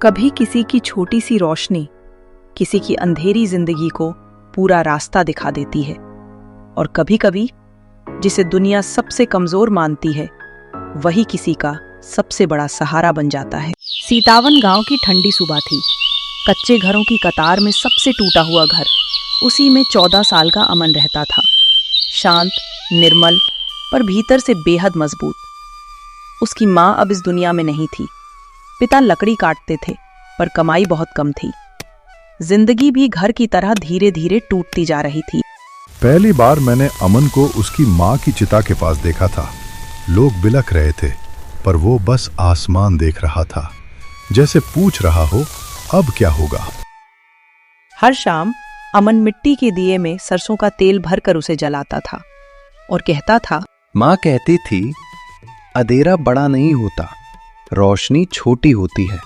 कभी किसी की छोटी सी रोशनी किसी की अंधेरी जिंदगी को पूरा रास्ता दिखा देती है, और कभी कभी जिसे दुनिया सबसे कमजोर मानती है वही किसी का सबसे बड़ा सहारा बन जाता है। सीतावन गांव की ठंडी सुबह थी। कच्चे घरों की कतार में सबसे टूटा हुआ घर, उसी में 14 साल का अमन रहता था। शांत, निर्मल, पर भीतर से बेहद मजबूत। उसकी माँ अब इस दुनिया में नहीं थी। पिता लकड़ी काटते थे, पर कमाई बहुत कम थी। जिंदगी भी घर की तरह धीरे धीरे टूटती जा रही थी। पहली बार मैंने अमन को उसकी माँ की चिता के पास देखा था। लोग बिलख रहे थे, पर वो बस आसमान देख रहा था, जैसे पूछ रहा हो अब क्या होगा। हर शाम अमन मिट्टी के दिए में सरसों का तेल भरकर उसे जलाता था और कहता था, माँ कहती थी अंधेरा बड़ा नहीं होता, रोशनी छोटी होती है,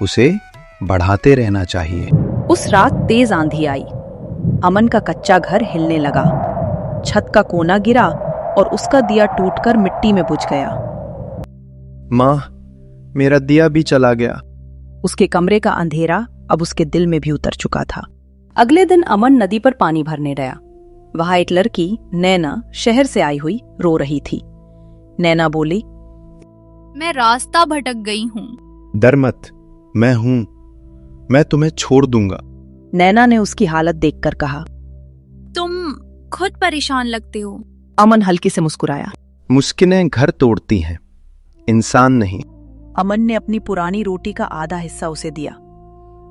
उसे बढ़ाते रहना चाहिए। उस रात तेज आंधी आई। अमन का कच्चा घर हिलने लगा। छत का कोना गिरा और उसका दिया टूटकर मिट्टी में बुझ गया। माँ, मेरा दिया भी चला गया। उसके कमरे का अंधेरा अब उसके दिल में भी उतर चुका था। अगले दिन अमन नदी पर पानी भरने गया। वहां एक लड़की नैना शहर से आई हुई रो रही थी। नैना बोली, मैं रास्ता भटक गई हूँ। डर मत, मैं हूं, मैं तुम्हें छोड़ दूंगा। नैना ने उसकी हालत देखकर कहा, तुम खुद परेशान लगते हो। अमन हल्के से मुस्कुराया। मुश्किलें घर तोड़ती हैं, इंसान नहीं। अमन ने अपनी पुरानी रोटी का आधा हिस्सा उसे दिया।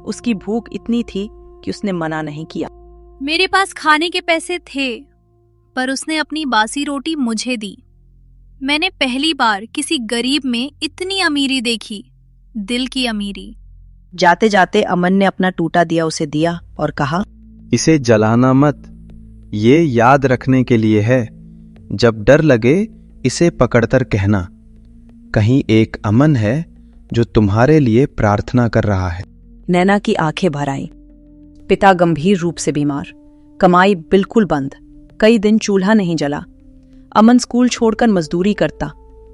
उसकी भूख इतनी थी कि उसने मना नहीं किया। मेरे पास खाने के पैसे थे, पर उसने अपनी बासी रोटी मुझे दी। मैंने पहली बार किसी गरीब में इतनी अमीरी देखी, दिल की अमीरी। जाते जाते अमन ने अपना टूटा दिया उसे दिया और कहा, इसे जलाना मत, ये याद रखने के लिए है। जब डर लगे इसे पकड़कर कहना, कहीं एक अमन है जो तुम्हारे लिए प्रार्थना कर रहा है। नैना की आंखें भर आईं। पिता गंभीर रूप से बीमार, कमाई बिल्कुल बंद, कई दिन चूल्हा नहीं जला। अमन स्कूल छोड़कर मजदूरी करता,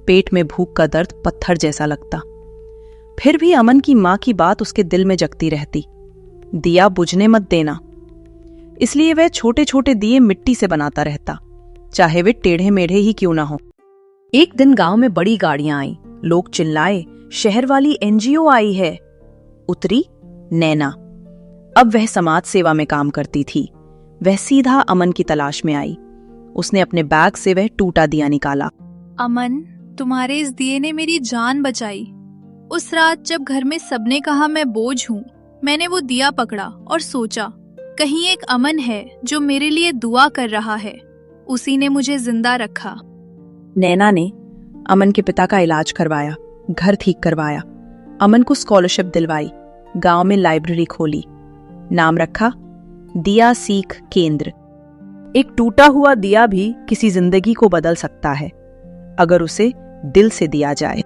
पेट में भूख का दर्द पत्थर जैसा लगता। फिर भी अमन की माँ की बात उसके दिल में जगती रहती, दिया बुझने मत देना। इसलिए वह छोटे छोटे दिए मिट्टी से बनाता रहता, चाहे वे टेढ़े मेढ़े ही क्यों ना हो। एक दिन गांव में बड़ी गाड़ियां आईं, लोग चिल्लाए, शहर वाली एनजीओ आई है। उतरी नैना। अब वह समाज सेवा में काम करती थी। वह सीधा अमन की तलाश में आई। उसने अपने बैग से वह टूटा दिया निकाला। अमन, तुम्हारे इस दिए ने मेरी जान बचाई। उस रात जब घर में सबने कहा मैं बोझ हूँ, मैंने वो दिया पकड़ा और सोचा, कहीं एक अमन है जो मेरे लिए दुआ कर रहा है। उसी ने मुझे जिंदा रखा। नैना ने अमन के पिता का इलाज करवाया, घर ठीक करवाया, अमन को स्कॉलरशिप दिलवाई, गांव में लाइब्रेरी खोली। नाम रखा दिया सीख केंद्र। एक टूटा हुआ दिया भी किसी जिंदगी को बदल सकता है, अगर उसे दिल से दिया जाए।